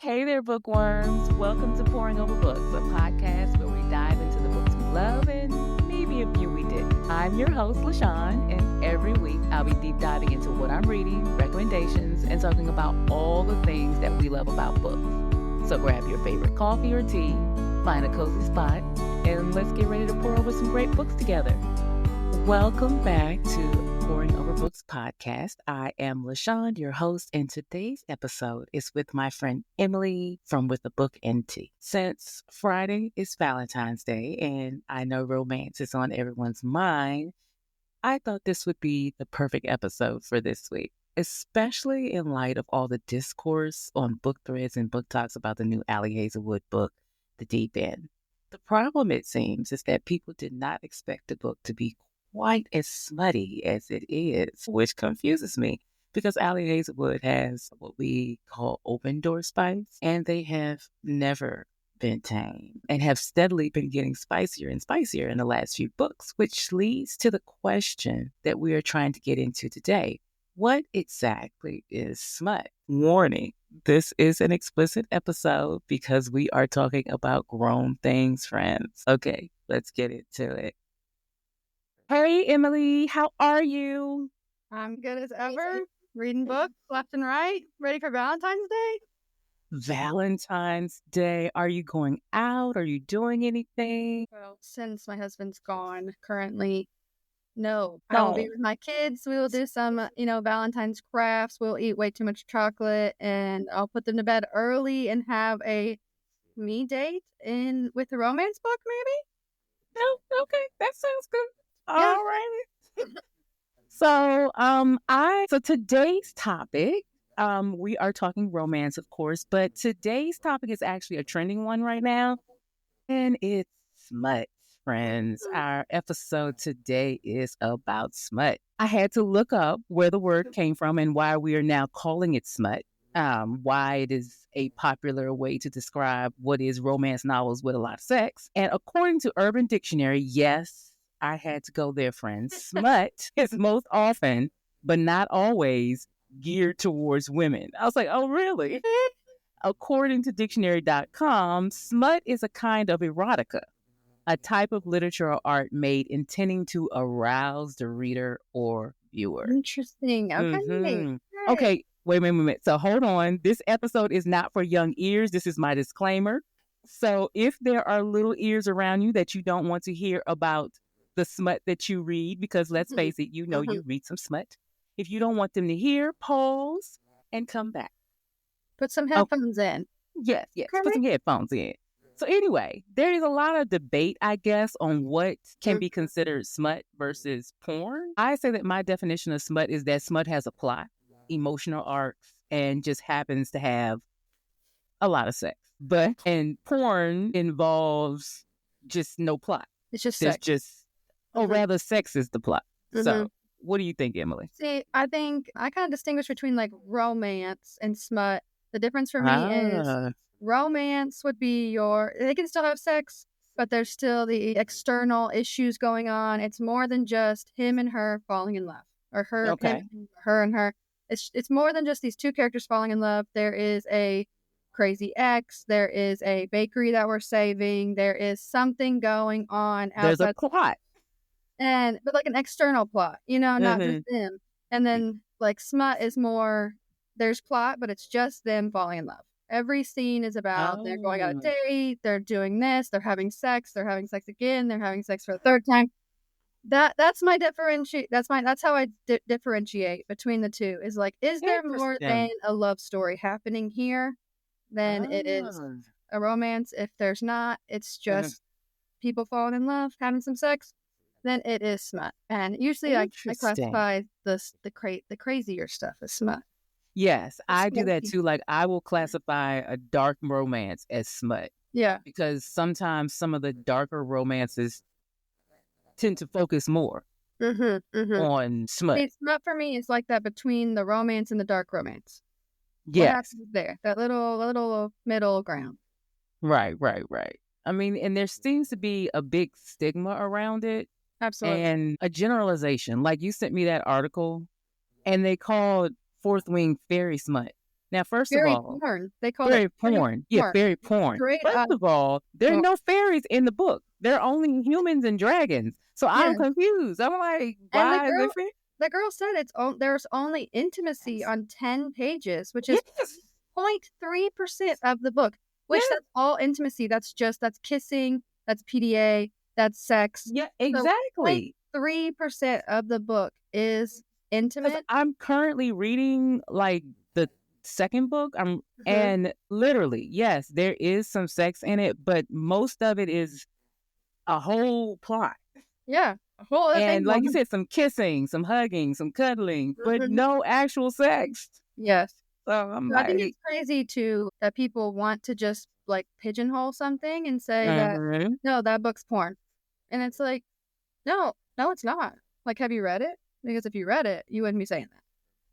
Hey there, bookworms. Welcome to Pouring Over Books, a podcast where we dive into the books we love and maybe a few we didn't. I'm your host, LaShawn, and every week I'll be deep diving into what I'm reading, recommendations, and talking about all the things that we love about books. So grab your favorite coffee or tea, find a cozy spot, and let's get ready to pour over some great books together. Welcome back to Pouring Over Books podcast. I am LaShawn, your host, and today's episode is with my friend Emily from With a Book and Tea. Since Friday is Valentine's Day and I know romance is on everyone's mind, I thought this would be the perfect episode for this week, especially in light of all the discourse on book threads and book talks about the new Ali Hazelwood book, The Deep End. The problem, it seems, is that people did not expect the book to be quite as smutty as it is, which confuses me because Ali Hazelwood has what we call open door spice, and they have never been tame and have steadily been getting spicier and spicier in the last few books, which leads to the question that we are trying to get into today. What exactly is smut? Warning, this is an explicit episode because we are talking about grown things, friends. Okay, let's get into it. Hey, Emily, how are you? I'm good as ever. Reading books left and right. Ready for Valentine's Day? Valentine's Day. Are you going out? Are you doing anything? Well, since my husband's gone currently, no. I will be with my kids. We will do some, Valentine's crafts. We'll eat way too much chocolate, and I'll put them to bed early and have a me date with a romance book, maybe? Oh, okay. That sounds good. Yeah. All right. So today's topic, we are talking romance, of course, but today's topic is actually a trending one right now, and it's smut, friends. Our episode today is about smut. I had to look up where the word came from and why we are now calling it smut, why it is a popular way to describe what is romance novels with a lot of sex. And according to Urban Dictionary, yes, I had to go there, friends. Smut is most often, but not always, geared towards women. I was like, oh, really? According to dictionary.com, smut is a kind of erotica, a type of literature or art made intending to arouse the reader or viewer. Interesting. Okay. Mm-hmm. Okay, wait a minute. So hold on. This episode is not for young ears. This is my disclaimer. So if there are little ears around you that you don't want to hear about the smut that you read, because let's face it, you read some smut. If you don't want them to hear, pause and come back. Put some headphones in. Yes. Put some headphones in. So anyway, there is a lot of debate, I guess, on what can be considered smut versus porn. I say that my definition of smut is that smut has a plot, emotional arcs, and just happens to have a lot of sex. And porn involves just no plot. It's just sex. Rather sex is the plot. Mm-hmm. So what do you think, Emily? See, I think I kind of distinguish between like romance and smut. The difference for me is romance would be they can still have sex, but there's still the external issues going on. It's more than just him and her falling in love, or her and her. It's more than just these two characters falling in love. There is a crazy ex. There is a bakery that we're saving. There is something going on outside. There's a plot. But like an external plot, not just them. And then like smut is more, there's plot, but it's just them falling in love. Every scene is about they're going on a date, they're doing this, they're having sex again, they're having sex for the third time. That's my differentiate. That's how I differentiate between the two. Is like, is there more than a love story happening here than it is a romance? If there's not, it's just people falling in love, having some sex, then it is smut. And usually I classify the crazier stuff as smut. Yes, I do that too. Like, I will classify a dark romance as smut. Yeah. Because sometimes some of the darker romances tend to focus more on smut. See, smut for me is like that between the romance and the dark romance. Yes. What happens there? That little middle ground. Right. I mean, and there seems to be a big stigma around it. Absolutely. And a generalization. Like, you sent me that article, and they called Fourth Wing fairy smut. Now, first of Very all, porn. They call it very porn. Yeah, porn. very porn. Straight First up of all, there are porn. no fairies in the book. They're only humans and dragons. So I'm Yeah. confused. I'm like, And why is it fair? the girl said there's only intimacy on 10 pages, which is Yes. 0.3% of the book, which Yes. that's all intimacy. That's kissing, that's PDA, that's sex. Yeah, So exactly. 0.3% of the book is intimate. I'm currently reading like the second book. And literally, yes, there is some sex in it, but most of it is a whole plot. Yeah. A whole other And thing like you going on. said, some kissing, some hugging, some cuddling, but Mhm. no actual sex. Yes. So I'm So I think like, it's crazy that people want to just like pigeonhole something and say that, mhm. no, that book's porn. And it's like, no, it's not. Like, have you read it? Because if you read it, you wouldn't be saying that.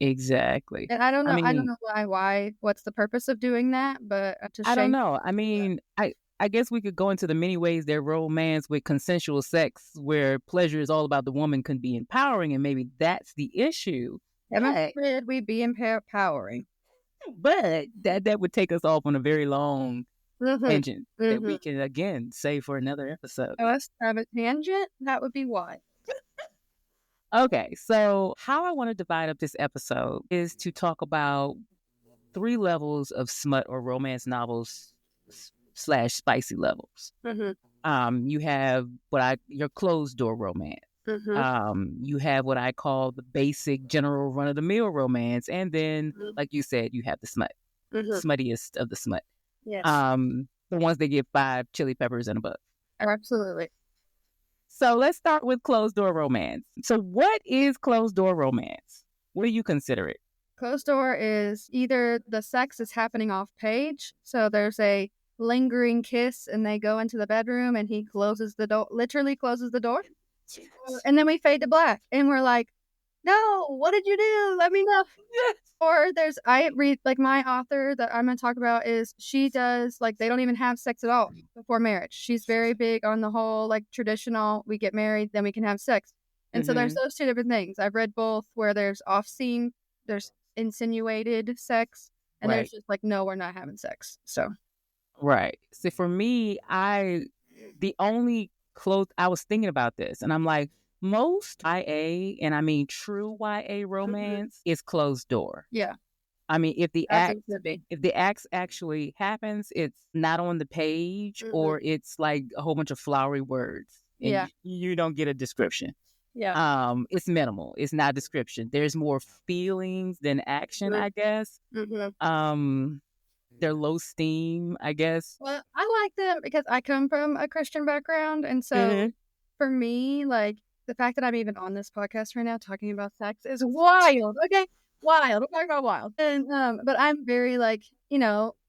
Exactly. And I don't I know mean, what's the purpose of doing that, but to I don't shame. know. I mean, I guess we could go into the many ways that romance with consensual sex, where pleasure is all about the woman, can be empowering, and maybe that's the issue. Heaven But forbid we be empowering. that would take us off on a very long Mm-hmm. tangent that Mm-hmm. we can again save for another episode. Us have a tangent? That would be why. Okay, so how I want to divide up this episode is to talk about 3 levels of smut or romance novels slash spicy levels. Mm-hmm. You have your closed door romance. Mm-hmm. You have what I call the basic general run of the mill romance, and then, Mm-hmm. like you said, you have the smut, Mm-hmm. smuttiest of the smut. Yes. The ones that give 5 chili peppers and above. Absolutely. So let's start with closed door romance. So what is closed door romance? What do you consider it? Closed door is either the sex is happening off page, so there's a lingering kiss and they go into the bedroom and he closes the door, literally closes the door. And then we fade to black and we're like, no, what did you do? Let me know. Yes. Or I read, like, my author that I'm going to talk about she does, like, they don't even have sex at all before marriage. She's very big on the whole, like, traditional, we get married, then we can have sex. And so there's those two different things. I've read both where there's off-scene, there's insinuated sex, and Right. there's just like, no, we're not having sex. So. Right. So for me, I was thinking about this and I'm like, most YA, and I mean true YA romance, is closed door. Yeah. I mean, if the That's act what it should be. if the act actually happens, it's not on the page or it's like a whole bunch of flowery words and Yeah. you don't get a description. Yeah. It's minimal. It's not description. There's more feelings than action, I guess. They're low steam, I guess. Well, I like them because I come from a Christian background, and so for me, like, the fact that I'm even on this podcast right now talking about sex is wild. Okay, wild. I'm talking about wild. And but I'm very, like,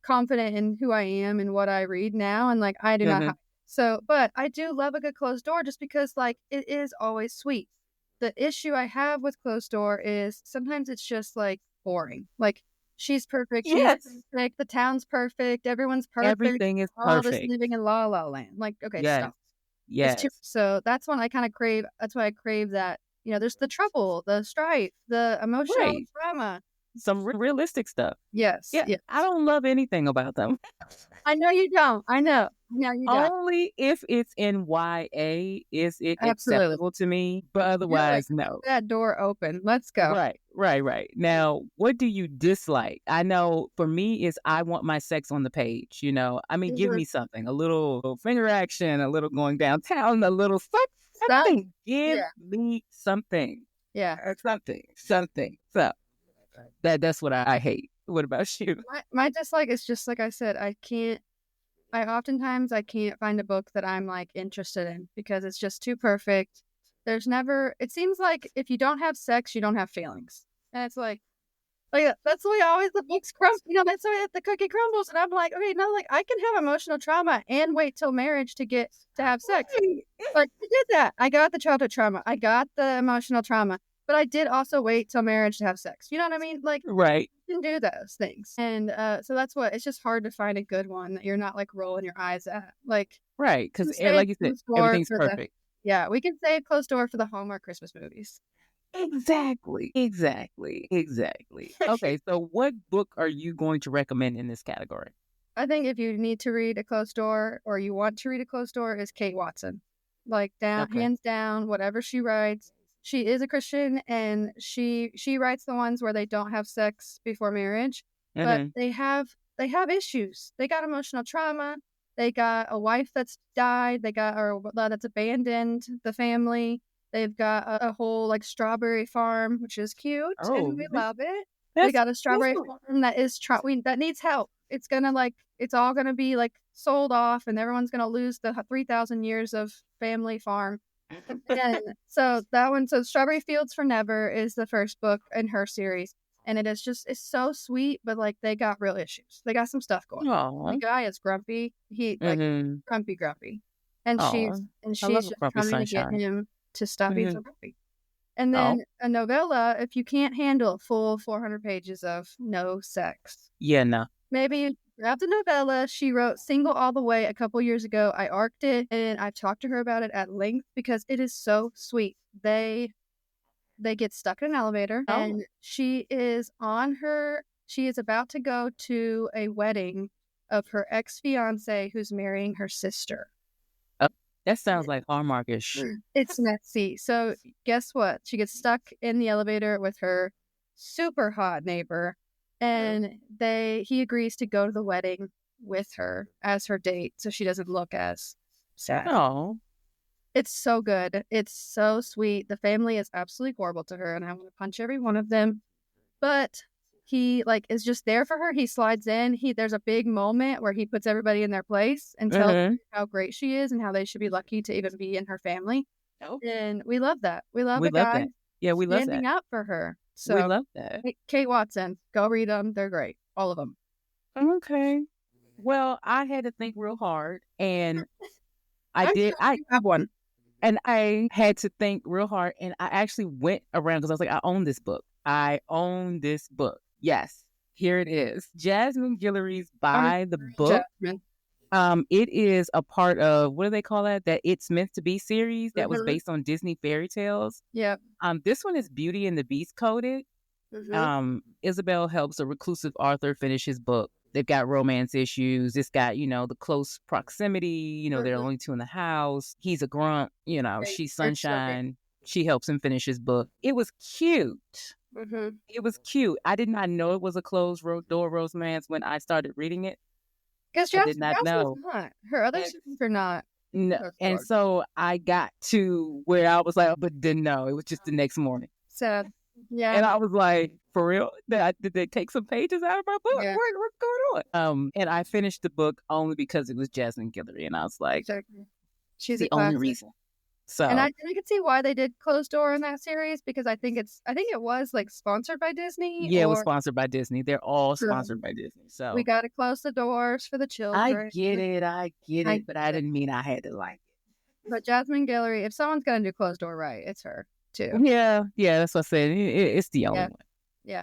confident in who I am and what I read now, and like I do not. So, but I do love a good closed door just because, like, it is always sweet. The issue I have with closed door is sometimes it's just like boring. Like, she's perfect. Yes. She's perfect. The town's perfect. Everyone's perfect. Everything is all this perfect. living in La La Land. Like, okay, Yes. stop. Yes. So that's when I kind of crave. That's why I crave that. There's the trouble, the strife, the emotional drama. Some realistic stuff. Yes. Yeah. Yes. I don't love anything about them. I know you don't. I know. No, you don't. Only if it's in YA is it acceptable to me, but otherwise, no. That door open. Let's go. Right. Now, what do you dislike? I know for me is I want my sex on the page, I mean, give me something, a little finger action, a little going downtown, a little something. Give me something. Yeah. Something. So that's what I hate. What about you? My dislike is just like I said, I oftentimes can't find a book that I'm like interested in because it's just too perfect. It seems like if you don't have sex, you don't have feelings. And it's like that's the way always the books crumble. That's the way the cookie crumbles. And I'm like, okay, no, like I can have emotional trauma and wait till marriage to have sex. Like I did that. I got the childhood trauma. I got the emotional trauma. But I did also wait till marriage to have sex. You know what I mean? Like, right. You can do those things. And so that's it's just hard to find a good one that you're not like rolling your eyes at. Like, right. Because like you said, everything's perfect. We can save closed door for the Hallmark Christmas movies. Exactly. Okay, so what book are you going to recommend in this category? I think if you need to read a closed door or you want to read a closed door, is Kate Watson. Like Okay. hands down, whatever she writes, she is a Christian and she writes the ones where they don't have sex before marriage, but Mm-hmm. they have issues. They got emotional trauma. They got a wife that's died. They got or that's abandoned the family. They've got a whole like strawberry farm, which is cute and Oh, we love it. We that's got a strawberry farm that is that needs help. It's gonna it's all gonna be like sold off, and everyone's gonna lose the 3,000 years of family farm. And so that one, so Strawberry Fields for Never is the first book in her series, and it's so sweet, but like they got real issues. They got some stuff going on. The Oh. guy is grumpy. He like Mm-hmm. grumpy, and Oh, I she's love a just grumpy trying to get sunshine. him to stop being Mm-hmm. so grumpy. And Oh, then a novella, if you can't handle a full 400 pages of no sex, yeah, no. maybe you grab the novella. She wrote Single All the Way a couple years ago. I arced it and I've talked to her about it at length because it is so sweet. They get stuck in an elevator Oh, and she is about to go to a wedding of her ex-fiance who's marrying her sister. oh, that sounds like Hallmarkish. It's messy. So guess what? She gets stuck in the elevator with her super hot neighbor, and he agrees to go to the wedding with her as her date, so she doesn't look as sad. Oh, It's so good. It's so sweet. The family is absolutely horrible to her, and I want to punch every one of them. But he is just there for her. He slides in. There's a big moment where he puts everybody in their place and tells mm-hmm. how great she is and how they should be lucky to even be in her family. Oh, And we love that. We love we a love guy that. Yeah, we love standing that. up for her. We So, love that. Kate Watson, go read them. They're great. All of them. Okay. Well, I had to think real hard, and I I'm did. sure you have one. And I had to think real hard, and I actually went around because I was like, I own this book. I own this book. Yes, here it is. Jasmine Guillory's By the Book. Jasmine. It is a part of, what do they call that? That It's Meant to Be series that was Mhm. based on Disney fairy tales. Yep. This one is Beauty and the Beast coded. Mhm. Isabel helps a reclusive author finish his book. They've got romance issues. It's got, the close proximity. They're Mhm. only two in the house. He's a grunt. She's It's so great. sunshine. She helps him finish his book. It was cute. Mhm. It was cute. I did not know it was a closed door romance when I started reading it. Because I did Jasmine's not know. not. Her other And, sisters are not. no, and so I got to where I was like, but didn't know. It was just the next morning. Sad. Yeah. And I was like, for real? Did they take some pages out of my book? Yeah. What's going on? And I finished the book only because it was Jasmine Guillory, and I was like, Exactly. She's the a only classic. reason. So, and I can see why they did Closed Door in that series because I think it was sponsored by Disney. yeah, it was sponsored by Disney. They're all sponsored by Disney. So we got to close the doors for the children. I get it, but I didn't mean I had to like it. But Jasmine Guillory, if someone's gonna do Closed Door right, it's her too. Yeah, that's what I said. It's the only one. Yeah.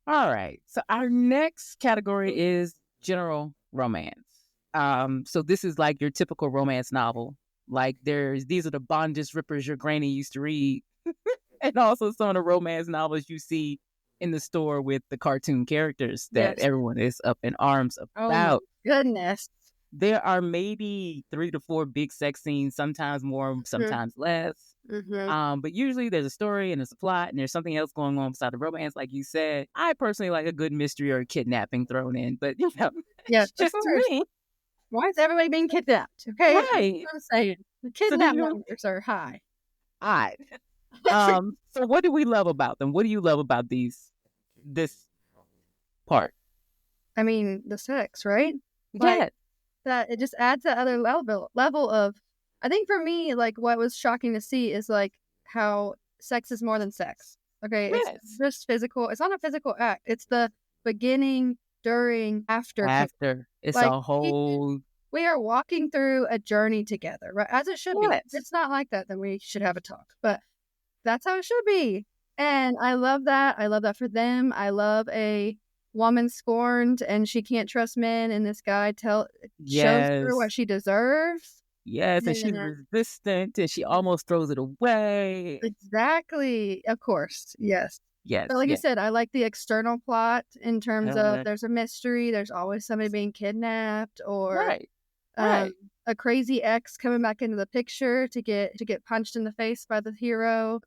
All right. So our next category is general romance. So this is like your typical romance novel. Like these are the bondage rippers your granny used to read. And also some of the romance novels you see in the store with the cartoon characters that everyone is up in arms about. Oh my goodness. There are maybe 3 to 4 big sex scenes, sometimes more, sometimes less. Mm-hmm. But usually there's a story and there's a plot and there's something else going on beside the romance, like you said. I personally like a good mystery or a kidnapping thrown in, but yeah, just to me. Why is everybody being kidnapped? Okay, right? I'm saying the kidnap numbers are high. High. So what do we love about them? What do you love about this part? I mean, the sex, right? Yeah. That it just adds that other level of. I think for me, what was shocking to see is how sex is more than sex. Okay, it's just physical. It's not a physical act. It's the beginning, during, after. After it's a whole. We are walking through a journey together, right? As it should be. If it's not like that, then we should have a talk. But that's how it should be. And I love that. I love that for them. I love a woman scorned and she can't trust men, and this guy shows her what she deserves. Yes, and she's resistant, and she almost throws it away. Exactly. Of course. Yes. Yes, But like you yes. said, I like the external plot in terms of Uh-huh. there's a mystery, there's always somebody being kidnapped, or Right, right. a crazy ex coming back into the picture to get punched in the face by the hero.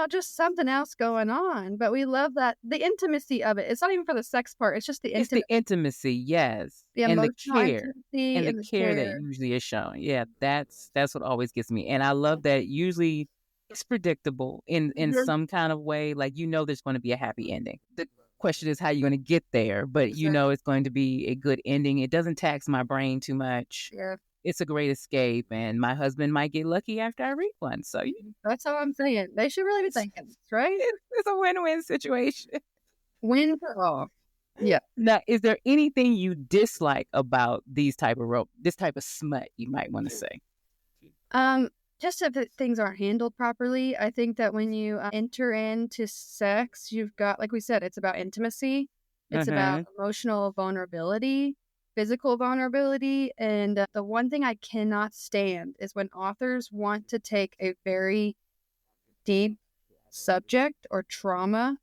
Just something else going on. But we love that the intimacy of it. It's not even for the sex part. It's just the It's the intimacy, yes, the and emotional intimacy the and the care that care. usually is shown. Yeah, that's what always gets me, and I love that usually it's predictable in Mhm. some kind of way, like, there's gonna be a happy ending. The question is how you're gonna get there, but Exactly. it's going to be a good ending. It doesn't tax my brain too much. Yeah. It's a great escape, and my husband might get lucky after I read one, so, That's all I'm saying. They should really be it's thinking this, right? it's a win-win situation. Win for all. Yeah. Now, is there anything you dislike about this type of smut, you might want to say? Um, just if things aren't handled properly, I think that when you enter into sex, you've got, like we said, it's about intimacy, it's about Mhm. emotional vulnerability, physical vulnerability, and the one thing I cannot stand is when authors want to take a very deep subject or trauma.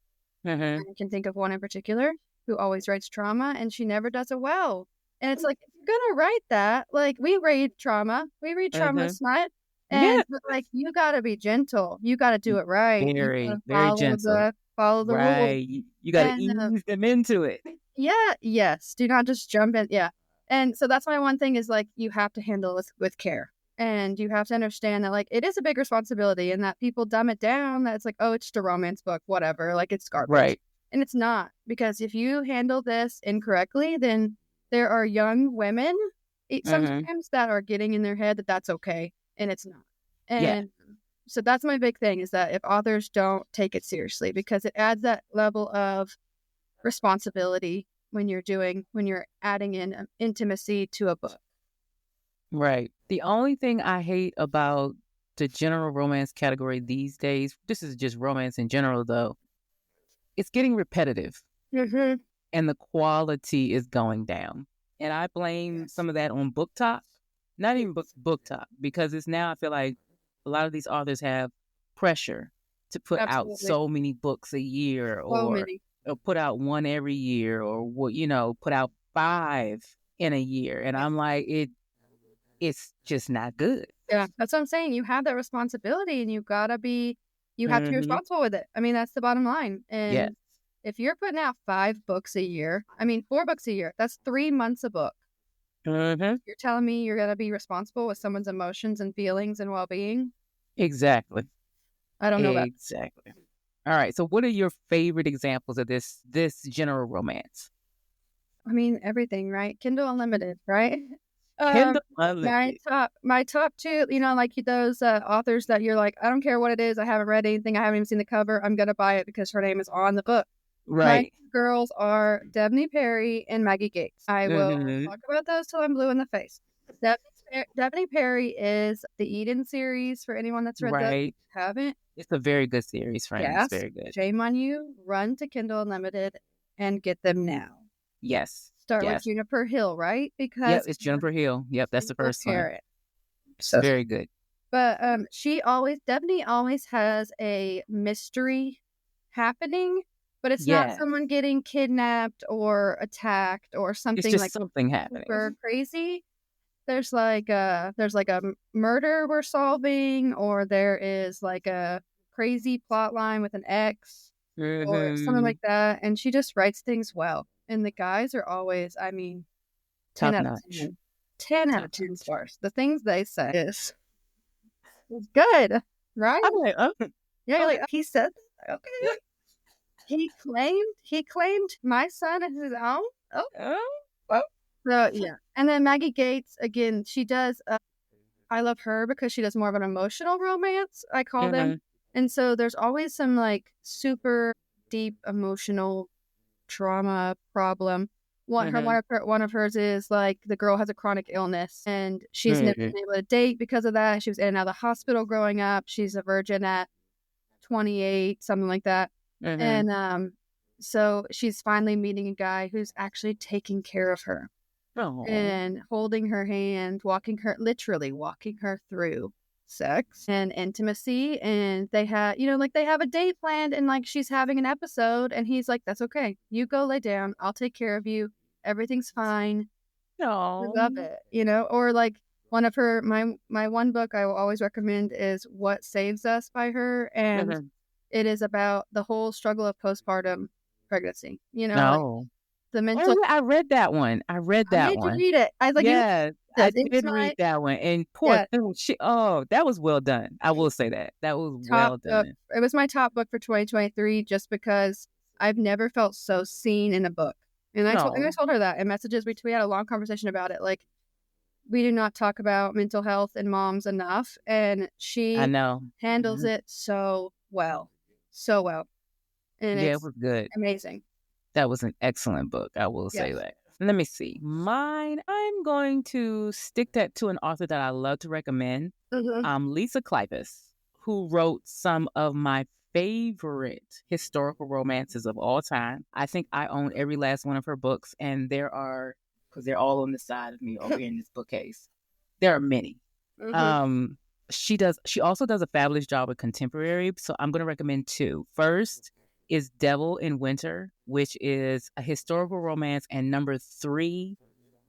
Mhm. I can think of one in particular who always writes trauma, and she never does it well. And it's like, if you're gonna write that, like, we read trauma Mhm. smut, Yeah. but like, you gotta be gentle. You gotta do it right. You Very, gotta very gentle. follow the rules. Right. You gotta And ease them into it. yeah, yes. Do not just jump in. Yeah. And so that's my one thing is like you have to handle this with care. And you have to understand that like it is a big responsibility and that people dumb it down that it's like, oh, it's just a romance book, whatever, like it's garbage. Right. And it's not, because if you handle this incorrectly, then there are young women Mhm. sometimes that are getting in their head that that's okay, and it's not. Yeah. And so that's my big thing is that if authors don't take it seriously, because it adds that level of responsibility when you're adding in intimacy to a book. Right. The only thing I hate about the general romance category these days, this is just romance in general though, it's getting repetitive. Mhm. And the quality is going down. And I blame Yes. some of that on BookTok, not even Yes. BookTok, because it's now I feel like a lot of these authors have pressure to put out Absolutely. so many books a year, So many. or put out one every year, or put out 5 in a year, and I'm like it's just not good. Yeah, that's what I'm saying. You have that responsibility and you have to be Mhm. responsible with it. I mean, that's the bottom line. Yes. And if you're putting out 5 books a year, I mean, 4 books a year, that's 3 months a book. Mhm. You're telling me you're going to be responsible with someone's emotions and feelings and well-being? Exactly. I don't know about. Exactly. All right. So what are your favorite examples of this general romance? I mean, everything, right? Kindle Unlimited, right? Um, Kindle Unlimited. my top 2, like those, authors that you're like, "I don't care what it is, I haven't read anything, I haven't even seen the cover, I'm gonna buy it because her name is on the book." My Right. 2 girls are Devney Perry and Maggie Gates. I will Mhm. talk about those till I'm blue in the face. Devney Perry is the Eden series for anyone that's read those. If Right. you haven't, It's a very good series, friends. yes, Very good. shame on you. Run to Kindle Unlimited and get them now. Yes. Start with Yes. Juniper Hill, right? Yep. Because It's Jennifer Hill. Yep. That's the Single first one. parent. It's So very good. but, Definitely always has a mystery happening, but it's not Yeah. someone getting kidnapped or attacked or It's something, just like, something happening. super crazy. There's, like, a murder we're solving, or there is, like, a crazy plot line with an ex or something Mhm. like that, and she just writes things well, and the guys are always, I mean, 10 Top out of notch. 10. 10 out of Top 10 notch. stars. The things they say is good, right? I'm like, oh, Yeah, you're like, okay. "Oh, he said that? Okay." He claimed my son as his own? Oh, Oh, well. so, yeah. And then Maggie Gates, again, she does, I love her because she does more of an emotional romance, I call them. Mhm. And so there's always some, like, super deep emotional trauma problem. Mhm. One of hers is, like, the girl has a chronic illness, and she's never Mhm. been able to date because of that. She was in and out of the hospital growing up. She's a virgin at 28, something like that. Mhm. And, so she's finally meeting a guy who's actually taking care of her. and holding her hand, literally walking her through sex and intimacy. And they have, they have a date planned, and like she's having an episode, and he's like, "That's okay. You go lay down. I'll take care of you. Everything's fine." I love it, or like one of her, my one book I will always recommend is What Saves Us by her. And it is about the whole struggle of postpartum pregnancy, like the mental. I read that one. I made you read it. I was like, yes, I did read that one. And poor thing, that was well done. I will say that. That was well done. It was my top book for 2023 just because I've never felt so seen in a book. And I told her that in messages. We had a long conversation about it. Like, we do not talk about mental health in moms enough. And she handles it so well. So well. And it was good. Amazing. That was an excellent book. I will say that. Let me see. Mine, I'm going to stick that to an author that I love to recommend. Lisa Kleypas, who wrote some of my favorite historical romances of all time. I think I own every last one of her books, and because they're all on the side of me over here in this bookcase. There are many. She also does a fabulous job with contemporary, so I'm going to recommend two. First is Devil in Winter, which is a historical romance and number 3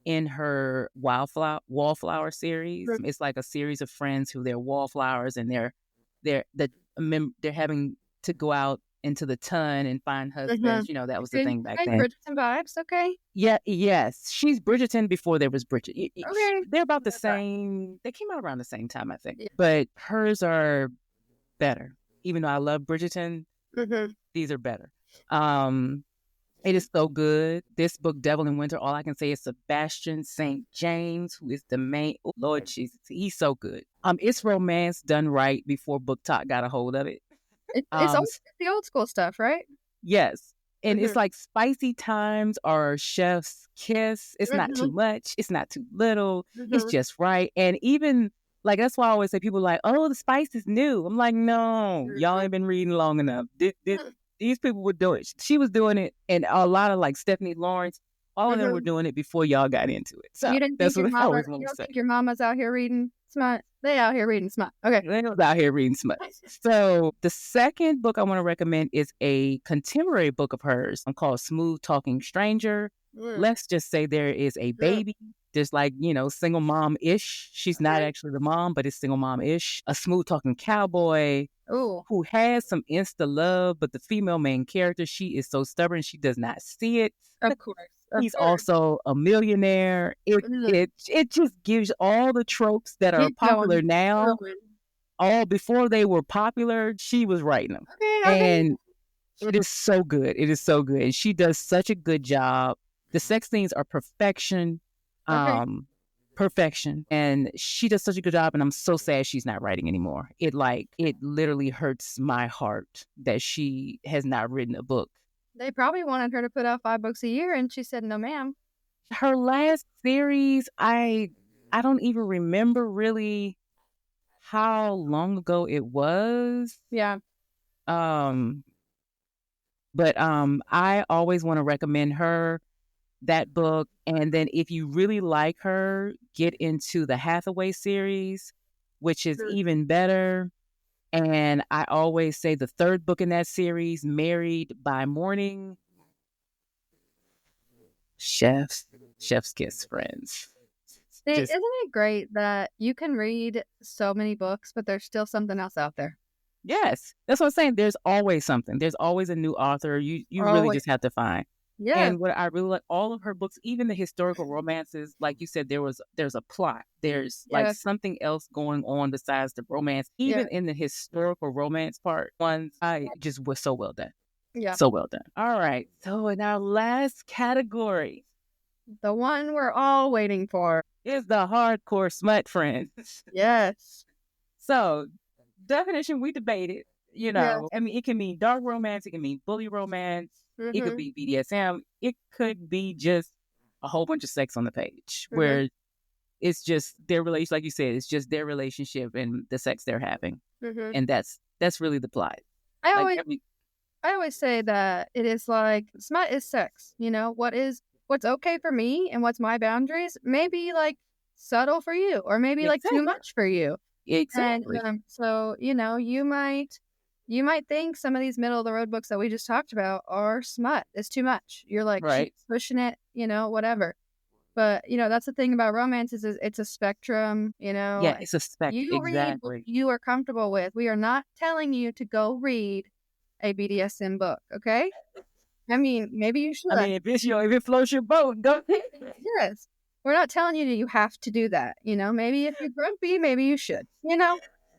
in her Wallflower series. It's like a series of friends who they're wallflowers, and they're having to go out into the ton and find husbands. That was the thing back then. Bridgerton vibes, okay? Yeah, yes. She's Bridgerton before there was Bridgerton. Okay. They're about the same. They came out around the same time, I think. Yeah. But hers are better. Even though I love Bridgerton, these are better. It is so good. This book, Devil in Winter, all I can say is Sebastian St. James, who is the main... Oh, Lord Jesus, he's so good. It's romance done right before Book Talk got a hold of it. It's the old school stuff, right? Yes. And it's like Spicy Times or Chef's Kiss. It's not too much. It's not too little. It's just right. And even... Like, that's why I always say people are like, oh, the spice is new. I'm like, no, y'all ain't been reading long enough. These people were doing it. She was doing it. And a lot of like Stephanie Lawrence, all of them were doing it before y'all got into it. So that's what I always want to say. Think your mama's out here reading Smut? They out here reading Smut. Okay. They was out here reading Smut. So the second book I want to recommend is a contemporary book of hers called Smooth Talking Stranger. Let's just say there is a baby. There's like, single mom-ish. She's not actually the mom, but it's single mom-ish. A smooth-talking cowboy who has some insta-love, but the female main character, she is so stubborn, she does not see it. Of course. He's also a millionaire. It just gives all the tropes that are popular now. All before they were popular, she was writing them. And it is so good. It is so good. And she does such a good job. The sex scenes are perfection. Perfection. And she does such a good job, and I'm so sad she's not writing anymore. It literally hurts my heart that she has not written a book. They probably wanted her to put out 5 books a year, and she said, no, ma'am. Her last series, I don't even remember really how long ago it was. Yeah. But I always want to recommend her that book. And then if you really like her, get into the Hathaway series, which is even better. And I always say the third book in that series, Married by Morning. Chef's Kiss, friends. Isn't it great that you can read so many books, but there's still something else out there? Yes. That's what I'm saying. There's always something. There's always a new author you really just have to find. Yeah. And what I really like, all of her books, even the historical romances, like you said, there's a plot. There's like something else going on besides the romance. Even in the historical romance part, ones I just was so well done. Yeah. So well done. All right. So in our last category, the one we're all waiting for, is the hardcore smut, friends. Yes. So definition, we debated. I mean, it can mean dark romance. It can mean bully romance. It could be BDSM. It could be just a whole bunch of sex on the page where it's just their relationship. Like you said, it's just their relationship and the sex they're having. And that's really the plot. I always say that it is like smut is sex. What is what's okay for me and what's my boundaries may be like subtle for you, or maybe like too Exactly. much for you. Exactly. And so, you might think some of these middle of the road books that we just talked about are smut. It's too much. You're like, she's Right. pushing it, whatever. But, that's the thing about romance is it's a spectrum, Yeah, it's a spec. You read what Exactly. you are comfortable with. We are not telling you to go read a BDSM book, okay? I mean, maybe you should. I mean, if it floats your boat, don't. Yes. We're not telling you that you have to do that, Maybe if you're grumpy, maybe you should,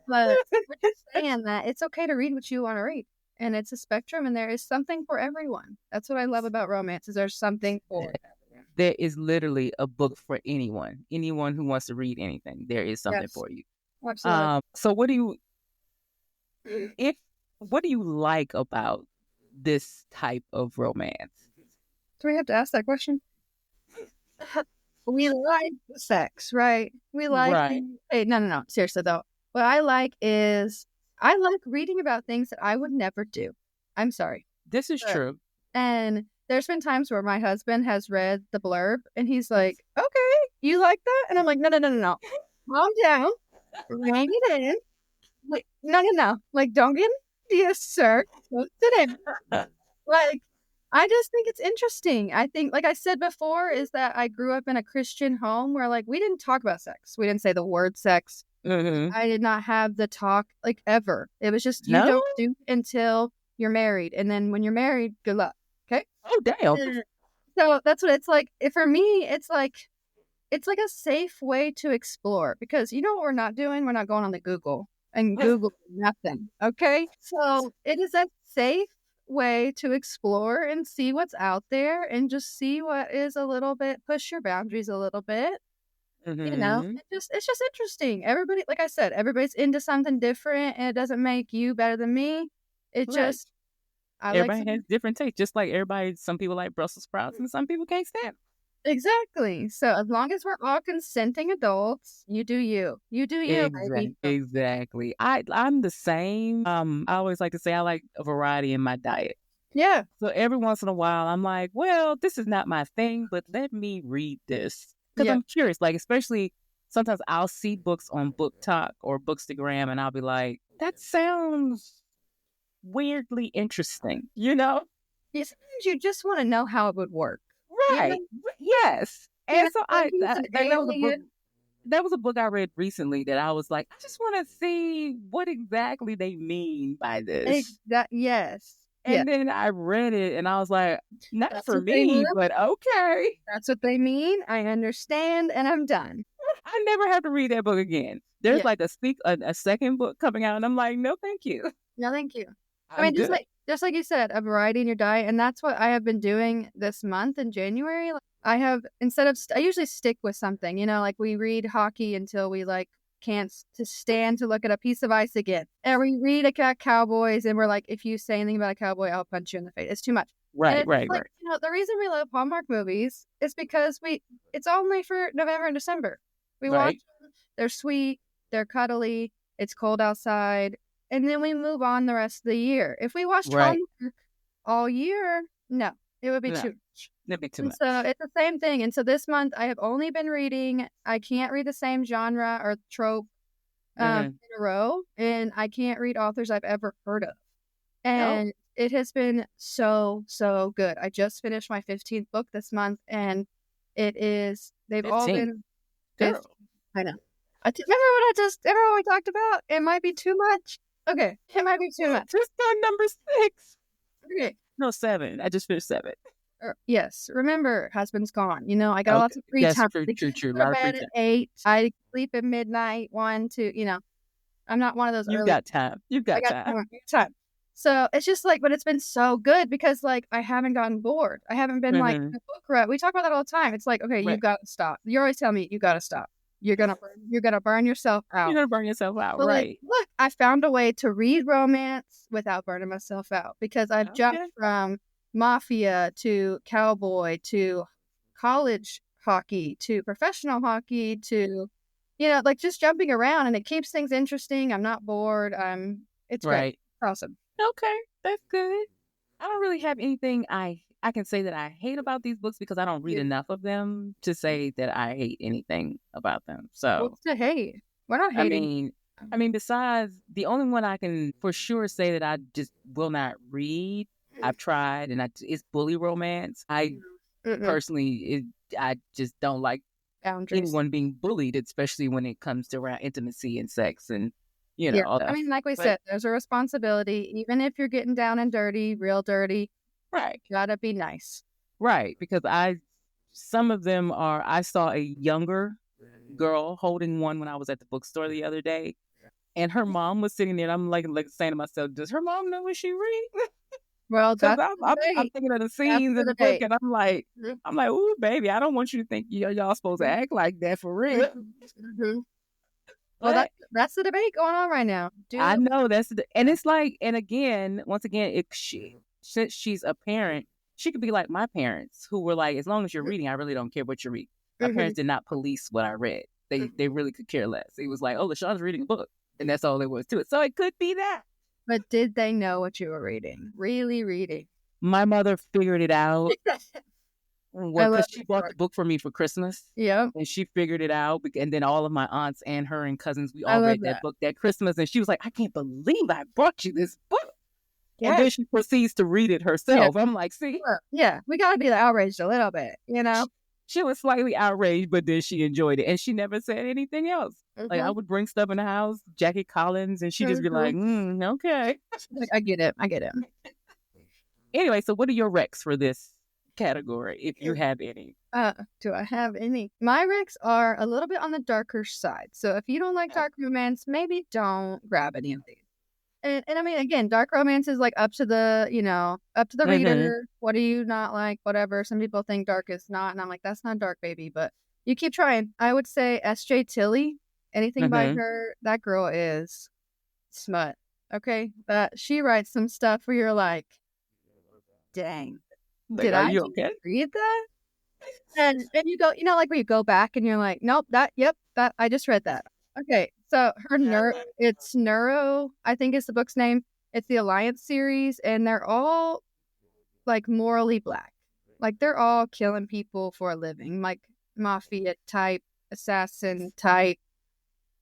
But we're just saying that it's okay to read what you want to read. And it's a spectrum, and there is something for everyone. That's what I love about romance, is there's something for everyone. There is literally a book for anyone who wants to read anything. There is something Yes, for you. absolutely. So what do you like about this type of romance? Do we have to ask that question? We like sex, right? We like Right. hey, no. Seriously though. What I like is I like reading about things that I would never do. I'm sorry. This is true. And there's been times where my husband has read the blurb and he's like, okay, you like that? And I'm like, no. Calm down. Rein it in. Like, no. Like, don't get yes, sir. Don't sit in. Like, I just think it's interesting. I think, like I said before, is that I grew up in a Christian home where, like, we didn't talk about sex. We didn't say the word sex. Mm-hmm. I did not have the talk, like, ever. It was just, you No? don't do until you're married. And then when you're married, good luck. Okay? Oh, damn. So that's what it's like. For me, it's like a safe way to explore, because you know what we're not doing? We're not going on the Google and Google nothing. Okay? So it is a safe way to explore and see what's out there and just see what is a little bit, push your boundaries a little bit. Mm-hmm. It's just interesting. Everybody, like I said, everybody's into something different, and it doesn't make you better than me. It Right. just, I like Everybody has different tastes. Just like some people like Brussels sprouts and some people can't stand them. exactly. So as long as we're all consenting adults, you do you. You do you, baby. Exactly. I'm the same. I always like to say I like a variety in my diet. Yeah. So every once in a while, I'm like, well, this is not my thing, but let me read this because I'm curious. Like, especially sometimes I'll see books on Book Talk or Bookstagram, and I'll be like, that sounds weirdly interesting, Yeah, sometimes you just want to know how it would work. Right. Yes. And so that was a book. Alien. That was a book I read recently that I was like, I just want to see what exactly they mean by this. Yes. And then I read it and I was like, not That's for what they me, mean. but okay. That's what they mean. I understand, and I'm done. I never have to read that book again. There's like a second book coming out, and I'm like, no, thank you. No, thank you. I mean, just like you said, a variety in your diet, and that's what I have been doing this month in January. Like, I have, instead of I usually stick with something. Like we read hockey until we like can't to stand to look at a piece of ice again, and we read about cowboys, and we're like, if you say anything about a cowboy, I'll punch you in the face. It's too much. Right. The reason we love Hallmark movies is because it's only for November and December. We watch them, they're sweet, they're cuddly, it's cold outside, and then we move on the rest of the year. If we watched Hallmark all year, no, it would be too much. It'd be too much. So it's the same thing. And so this month I have only been reading, I can't read the same genre or trope in a row, and I can't read authors I've ever heard of. And it has been so, so good. I just finished my 15th book this month, and they've 15. All been 15. I know. Remember what we talked about? It might be too much. Okay, it might be too much. Just on number 6. Okay. No, 7. I just finished 7. Yes. Remember, husband's gone. I got lots of free time. True. Go to bed at 8. I sleep at midnight, 1, 2, I'm not one of those You've got time. You've got time. So it's just like, but it's been so good because like I haven't gotten bored. I haven't been like a book rut. We talk about that all the time. It's like, okay, you've got to stop. You always tell me you got to stop. You're gonna burn yourself out. You're gonna burn yourself out, but right? Like, look, I found a way to read romance without burning myself out because I've jumped from mafia to cowboy to college hockey to professional hockey to, like just jumping around, and it keeps things interesting. I'm not bored. It's great. Awesome. Okay, that's good. I don't really have anything I I can say that I hate about these books because I don't read enough of them to say that I hate anything about them. So what's to hate? We're not hating. I mean, besides the only one I can for sure say that I just will not read. I've tried, and it's bully romance. I personally, I just don't like boundaries. Anyone being bullied, especially when it comes to around intimacy and sex and all that. I mean, like we said, there's a responsibility. Even if you're getting down and dirty, real dirty, right? You gotta be nice, right? Because some of them are. I saw a younger girl holding one when I was at the bookstore the other day, and her mom was sitting there. And I'm like saying to myself, "Does her mom know what she reads?" Well, because I'm thinking of the scenes in the book, and I'm like, "Ooh, baby, I don't want you to think y'all supposed to act like that for real." Well, that's the debate going on right now. I know and it's like, and again, once again, since she's a parent, she could be like my parents, who were like, as long as you're reading, I really don't care what you read. My parents did not police what I read. They really could care less. It was like, oh, LaShawn's reading a book, and that's all there was to it. So it could be that. But did they know what you were reading? Really reading? My mother figured it out. Because she bought the book for me for Christmas. Yeah. And she figured it out. And then all of my aunts and her and cousins, we all read that book that Christmas. And she was like, I can't believe I brought you this book. Yeah. And then she proceeds to read it herself. Yeah. I'm like, see? Yeah, we got to be outraged a little bit, She was slightly outraged, but then she enjoyed it. And she never said anything else. Like, I would bring stuff in the house, Jackie Collins, and she'd just be like, okay. I get it. Anyway, so what are your recs for this category, if you have any? Do I have any? My recs are a little bit on the darker side. So if you don't like dark romance, maybe don't grab any of these. And I mean, again, dark romance is like up to the reader. What do you not like? Whatever. Some people think dark is not, and I'm like, that's not dark, baby. But you keep trying. I would say S.J. Tilly. Anything by her, that girl is smut. Okay, she writes some stuff where you're like, dang, did I read that? And you go, like where you go back and you're like, nope, that I just read that. Okay, so it's Neuro, I think is the book's name. It's the Alliance series, and they're all like morally black. Like they're all killing people for a living, like mafia type, assassin type,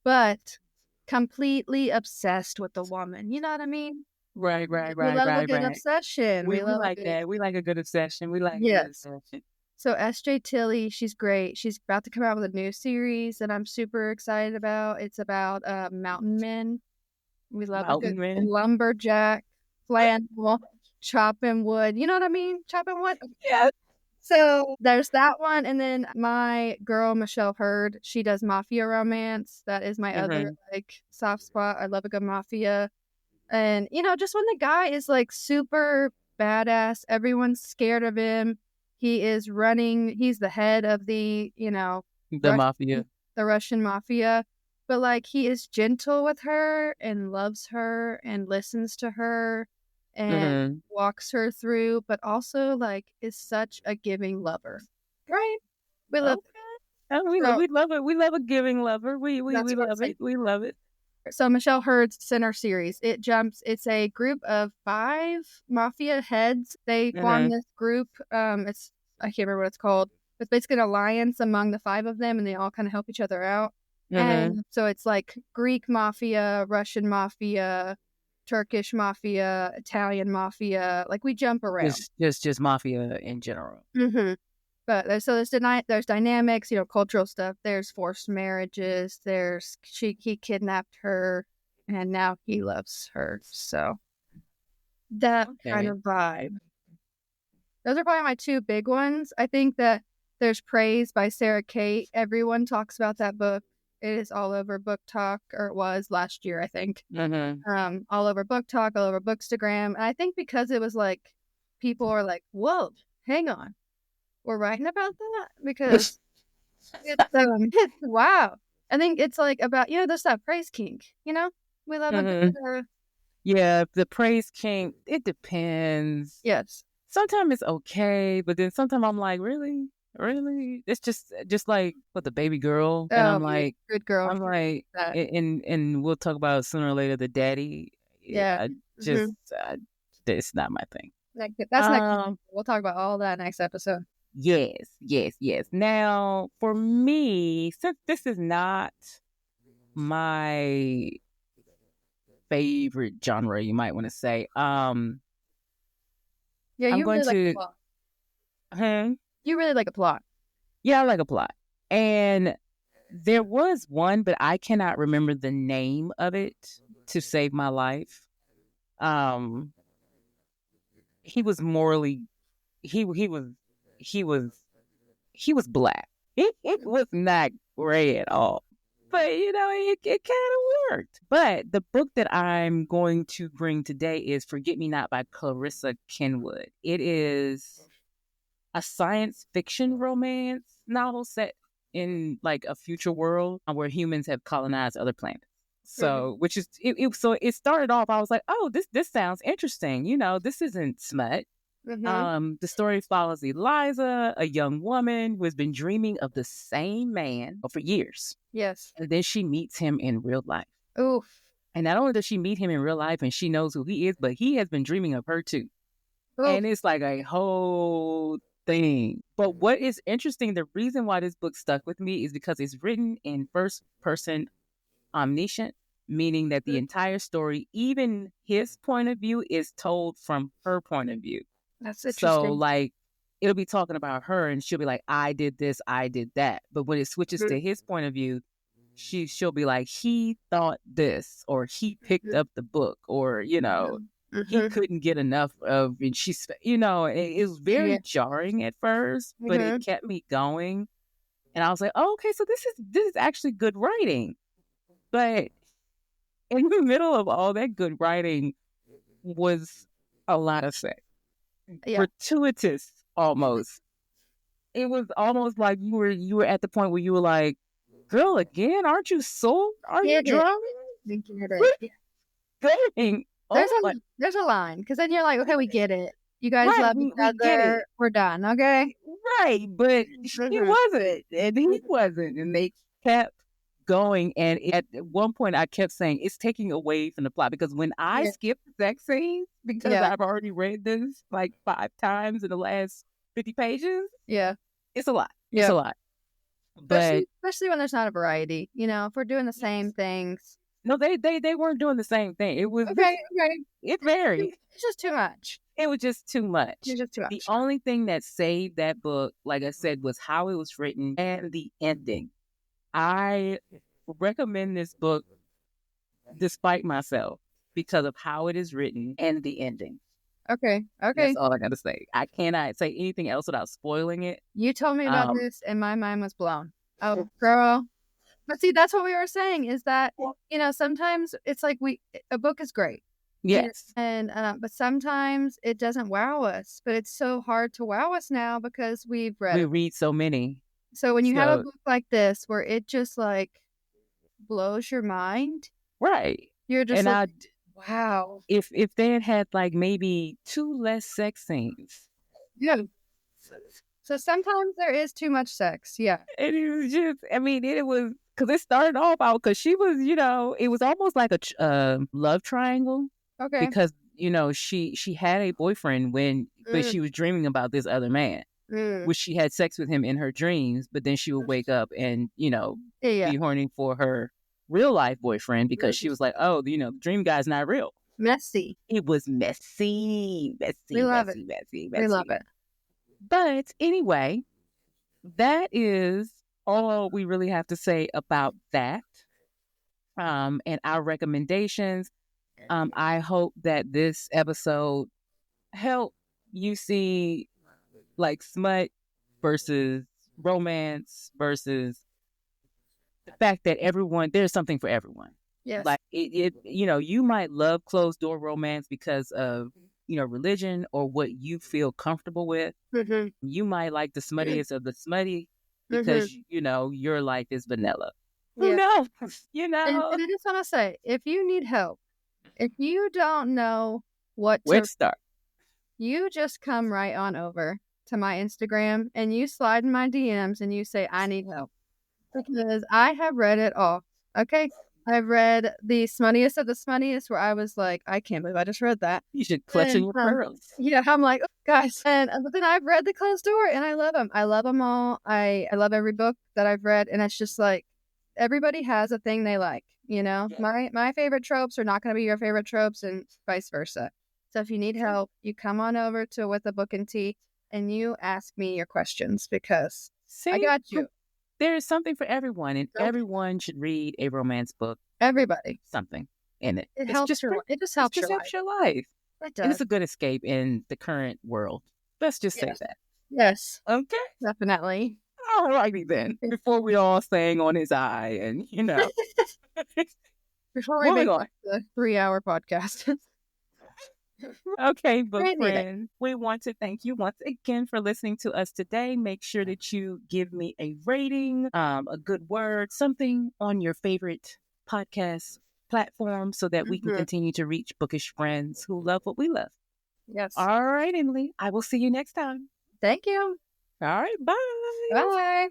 but completely obsessed with the woman. You know what I mean? Right. We love a good obsession. We like that. We like a good obsession. We like a good obsession. So S.J. Tilly, she's great. She's about to come out with a new series that I'm super excited about. It's about mountain men. We love a good lumberjack, flannel, chopping wood. You know what I mean? Chopping wood? Yeah. So there's that one. And then my girl, Michelle Hurd, she does mafia romance. That is my other soft spot. I love a good mafia. And, just when the guy is like super badass, everyone's scared of him. He is running. He's the head of the mafia, the Russian mafia. But like he is gentle with her and loves her and listens to her and walks her through, but also like is such a giving lover. Right? We love we love it. We love a giving lover. We love it. We love it. So Michelle Hurd's Center series, it's a group of 5 mafia heads. They form this group. I can't remember what it's called. It's basically an alliance among the 5 of them, and they all kind of help each other out. And so it's like Greek mafia, Russian mafia, Turkish mafia, Italian mafia. Like we jump around. Just mafia in general. But there's dynamics, cultural stuff. There's forced marriages. He kidnapped her, and now he loves her. So that kind of vibe. Those are probably my 2 big ones. I think that there's Praise by Sarah Kate. Everyone talks about that book. It is all over Book Talk, or it was last year, I think. All over Book Talk, all over Bookstagram. And I think because it was like, people are like, whoa, hang on. We're writing about that? Because it's wow. I think it's like about, there's that praise king, We love it. Yeah, the praise king, it depends. Yes. Sometimes it's okay, but then sometimes I'm like, really? It's just like with the baby girl. And I'm like, good girl. I'm like, and we'll talk about it sooner or later, the daddy. Yeah. It's not my thing. That's next. We'll talk about all that next episode. Yes. Now, for me, since this is not my favorite genre, you might want to say, yeah, I'm you going really like a to, plot. You really like a plot. Yeah, I like a plot. And there was one, but I cannot remember the name of it to save my life. He was morally, he was black. It was not gray at all. But, it kind of worked. But the book that I'm going to bring today is Forget Me Not by Clarissa Kenwood. It is a science fiction romance novel set in like a future world where humans have colonized other planets. So, which is so it started off. I was like, oh, this sounds interesting. This isn't smut. The story follows Eliza, a young woman who has been dreaming of the same man for years. Yes. And then she meets him in real life. Oof. And not only does she meet him in real life and she knows who he is, but he has been dreaming of her too. Oof. And it's like a whole thing. But what is interesting, the reason why this book stuck with me is because it's written in first person omniscient, meaning that the entire story, even his point of view, is told from her point of view. That's interesting. So, like, it'll be talking about her and she'll be like, I did this, I did that. But when it switches to his point of view, she'll be like, he thought this, or he picked up the book, or, he couldn't get enough of, and she's, it was very jarring at first, but it kept me going. And I was like, oh, okay, so this is actually good writing. But in the middle of all that good writing was a lot of sex. Gratuitous, almost. It was almost like you were at the point where you were like, girl, again, aren't you sold? Are you drunk? There's a line, because then you're like, okay, we get it. You guys love each other. We're done, okay? Right, but she wasn't, and he wasn't, and they kept going. And at one point, I kept saying it's taking away from the plot, because when I skip sex scenes, because I've already read this like 5 times in the last 50 pages. Yeah, it's a lot. It's a lot. But especially when there's not a variety, if we're doing the same things. No, they weren't doing the same thing. It was okay. It varied. It's just too much. It was just too much. It's just too much. The only thing that saved that book, like I said, was how it was written and the ending. I recommend this book despite myself because of how it is written and the ending. Okay. That's all I got to say. I cannot say anything else without spoiling it. You told me about this and my mind was blown. Oh, girl. But see, that's what we were saying, is that, sometimes it's like a book is great. Yes. And but sometimes it doesn't wow us. But it's so hard to wow us now because we read so many. So when you have a book like this where it just like blows your mind. Right. You're just wow. If they had like maybe 2 less sex scenes. Yeah. So sometimes there is too much sex. Yeah. And it was just, it was, because it started off out, because she was, it was almost like a love triangle. Okay. Because, she had a boyfriend but she was dreaming about this other man, which she had sex with him in her dreams, but then she would wake up and, be horny for her real life boyfriend because she was like, oh, the dream guy's not real. Messy. It was messy. We love it. We love it. But anyway, that is all we really have to say about that. And our recommendations. I hope that this episode helped you see like smut versus romance versus the fact that there's something for everyone. Yes. Like you might love closed door romance because of, religion or what you feel comfortable with. Mm-hmm. You might like the smuttiest of the smutty because, your life is vanilla. Yeah. Who knows? And I just want to say, if you need help, if you don't know where to start, you just come right on over to my Instagram and you slide in my DMs and you say, I need help. Because I have read it all. Okay? I've read the smuttiest of the smuttiest, where I was like, I can't believe I just read that. You should clutch in your pearls. Yeah, I'm like, oh, guys. But then I've read The Closed Door, and I love them. I love them all. I love every book that I've read, and it's just like everybody has a thing they like. Yeah. My favorite tropes are not going to be your favorite tropes, and vice versa. So if you need help, you come on over to With a Book and Tea, and you ask me your questions, because I got you. There is something for everyone, and everyone should read a romance book. Everybody. Something in it. It helps your life. It just helps your life. It does. And it's a good escape in the current world. Let's just say that. Yes. Okay. Definitely. All righty then. Before we all sang on his eye and, Before we make the 3-hour podcast. Okay, book friend, we want to thank you once again for listening to us today. Make sure that you give me a rating, a good word, something on your favorite podcast platform, so that we can continue to reach bookish friends who love what we love. Yes. All right, Emily. I will see you next time. Thank you. All right. Bye. Bye.